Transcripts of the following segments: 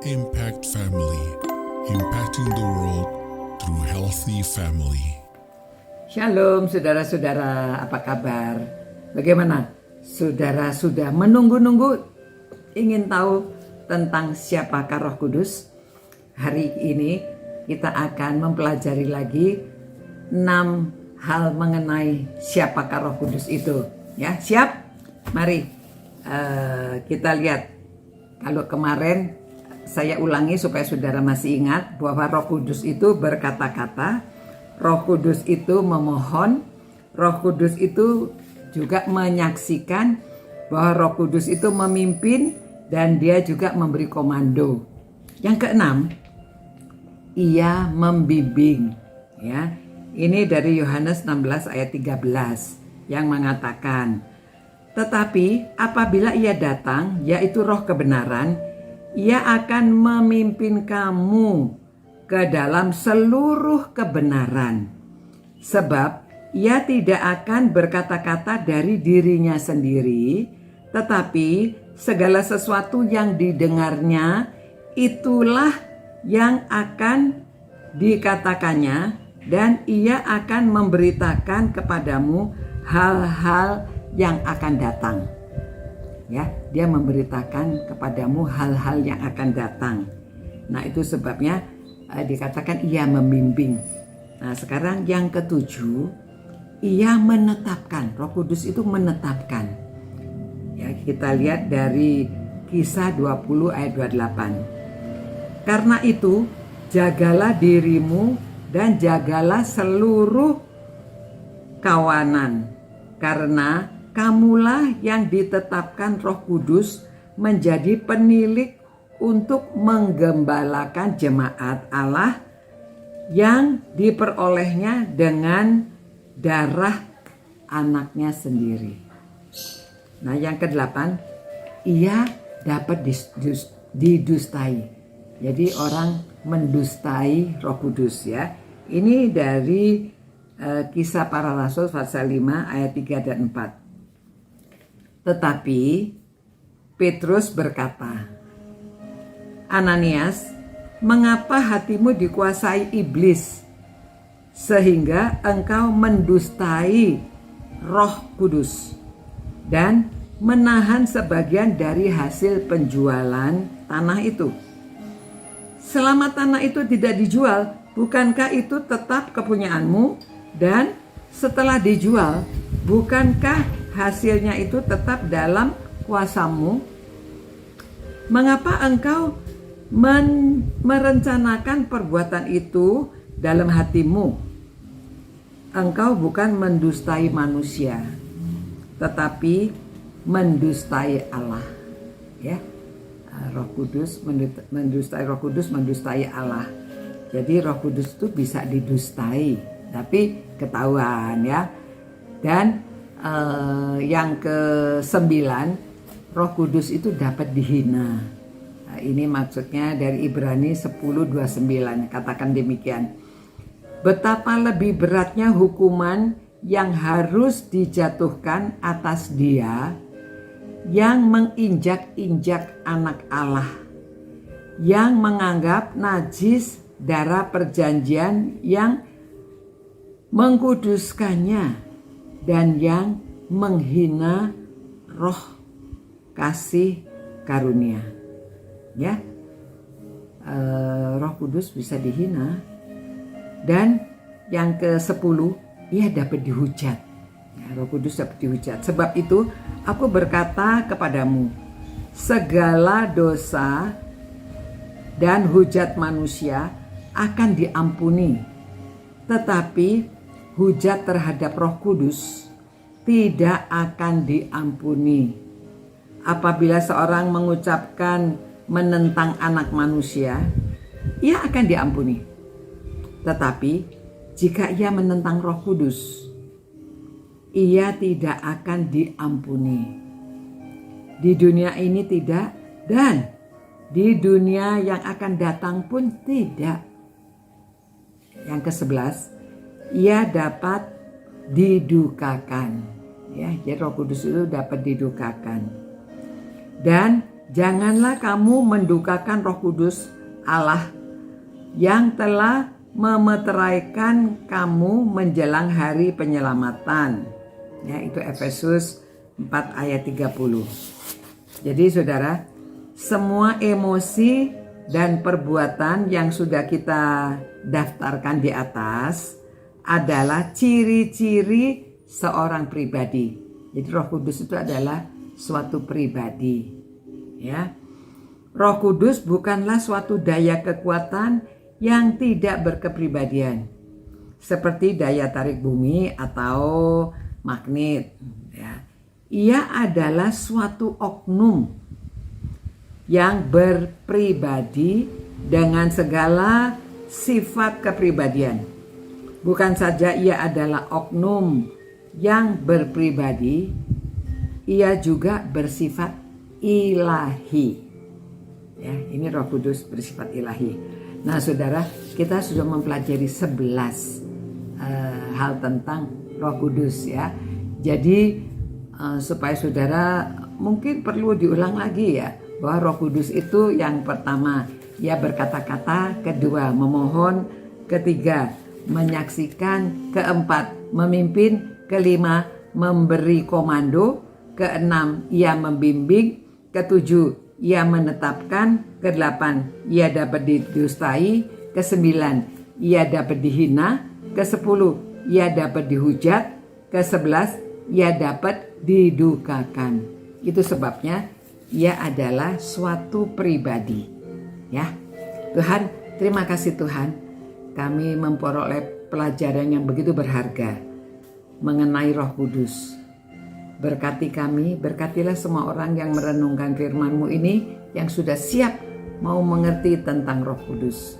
Impact Family, impacting the world through healthy family. Shalom saudara-saudara, apa kabar? Bagaimana? Saudara sudah menunggu-nunggu ingin tahu tentang siapakah Roh Kudus? Hari ini kita akan mempelajari lagi 6 hal mengenai siapakah Roh Kudus itu. Ya, siap? Mari kita lihat. Kalau kemarin saya ulangi supaya saudara masih ingat bahwa Roh Kudus itu berkata-kata, Roh Kudus itu memohon, Roh Kudus itu juga menyaksikan, bahwa Roh Kudus itu memimpin dan dia juga memberi komando. Yang keenam, ia membimbing. Ya, ini dari Yohanes 16 ayat 13 yang mengatakan, tetapi apabila ia datang, yaitu Roh kebenaran, ia akan memimpin kamu ke dalam seluruh kebenaran. Sebab ia tidak akan berkata-kata dari dirinya sendiri, tetapi segala sesuatu yang didengarnya itulah yang akan dikatakannya, dan ia akan memberitakan kepadamu hal-hal yang akan datang. Ya, dia memberitakan kepadamu hal-hal yang akan datang. Nah, itu sebabnya dikatakan ia membimbing. Nah, sekarang yang ketujuh, ia menetapkan. Roh Kudus itu menetapkan. Ya, kita lihat dari Kisah 20 ayat 28. Karena itu, jagalah dirimu dan jagalah seluruh kawanan, karena kamulah yang ditetapkan Roh Kudus menjadi penilik untuk menggembalakan jemaat Allah yang diperolehnya dengan darah anaknya sendiri. Nah, yang kedelapan, ia dapat didustai. Jadi orang mendustai Roh Kudus, ya. Ini dari Kisah Para Rasul pasal 5 ayat 3 dan 4. Tetapi Petrus berkata, Ananias, mengapa hatimu dikuasai iblis sehingga engkau mendustai Roh Kudus dan menahan sebagian dari hasil penjualan tanah itu? Selama tanah itu tidak dijual, bukankah itu tetap kepunyaanmu? Dan setelah dijual, bukankah hasilnya itu tetap dalam kuasamu? Mengapa engkau merencanakan perbuatan itu dalam hatimu? Engkau bukan mendustai manusia, tetapi mendustai Allah. Ya, Roh Kudus mendustai Roh Kudus, mendustai Allah. Jadi Roh Kudus itu bisa didustai, tapi ketahuan, ya. Dan yang ke-9, Roh Kudus itu dapat dihina. Nah, ini maksudnya dari Ibrani 10:29, katakan demikian. Betapa lebih beratnya hukuman yang harus dijatuhkan atas dia yang menginjak-injak anak Allah, yang menganggap najis darah perjanjian yang mengkuduskannya, dan yang menghina roh kasih karunia. Ya, Roh Kudus bisa dihina. Dan yang ke-10, ia dapat dihujat. Ya, Roh Kudus dapat dihujat. Sebab itu aku berkata kepadamu, segala dosa dan hujat manusia akan diampuni, tetapi hujat terhadap Roh Kudus tidak akan diampuni. Apabila seorang mengucapkan menentang anak manusia, ia akan diampuni. Tetapi jika ia menentang Roh Kudus, ia tidak akan diampuni. Di dunia ini tidak, dan di dunia yang akan datang pun tidak. Yang ke-11, ia dapat didukakan. Ya, jadi Roh Kudus itu dapat didukakan. Dan Janganlah kamu mendukakan Roh Kudus Allah yang telah memeteraikan kamu menjelang hari penyelamatan. Ya, itu Efesus 4 ayat 30. Jadi saudara, semua emosi dan perbuatan yang sudah kita daftarkan di atas adalah ciri-ciri seorang pribadi. Jadi Roh Kudus itu adalah suatu pribadi. Ya, Roh Kudus bukanlah suatu daya kekuatan yang tidak berkepribadian, seperti daya tarik bumi atau magnet. Ya. Ia adalah suatu oknum yang berpribadi dengan segala sifat kepribadian. Bukan saja ia adalah oknum yang berpribadi, ia juga bersifat ilahi. Ya, ini Roh Kudus bersifat ilahi. Nah, saudara, kita sudah mempelajari 11 hal tentang Roh Kudus ya. Jadi supaya saudara mungkin perlu diulang lagi ya, bahwa Roh Kudus itu yang pertama, ia berkata-kata, kedua memohon, ketiga menyaksikan, keempat memimpin, kelima memberi komando, keenam ia membimbing, ketujuh ia menetapkan, kedelapan ia dapat didustai, kesembilan ia dapat dihina, kesepuluh ia dapat dihujat, kesebelas ia dapat didukakan. Itu sebabnya ia adalah suatu pribadi. Ya, Tuhan, terima kasih Tuhan, kami memperoleh pelajaran yang begitu berharga mengenai Roh Kudus. Berkati kami, berkatilah semua orang yang merenungkan firman-Mu ini, yang sudah siap mau mengerti tentang Roh Kudus.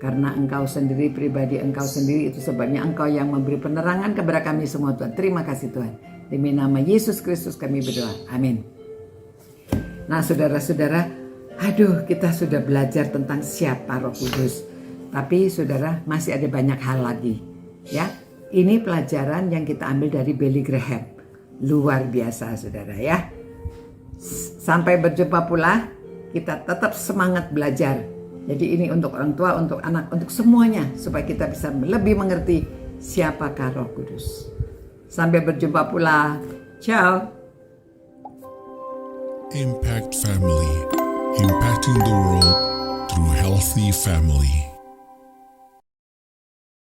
Karena Engkau sendiri, pribadi Engkau sendiri, itu sebabnya Engkau yang memberi penerangan kepada kami semua Tuhan. Terima kasih Tuhan. Demi nama Yesus Kristus kami berdoa. Amin. Nah saudara-saudara, kita sudah belajar tentang siapa Roh Kudus. Tapi saudara, masih ada banyak hal lagi. Ya, ini pelajaran yang kita ambil dari Billy Graham. Luar biasa saudara ya. Sampai berjumpa pula, kita tetap semangat belajar. Jadi ini untuk orang tua, untuk anak, untuk semuanya, supaya kita bisa lebih mengerti siapakah Roh Kudus. Sampai berjumpa pula. Ciao. Impact Family, impacting the world through healthy family.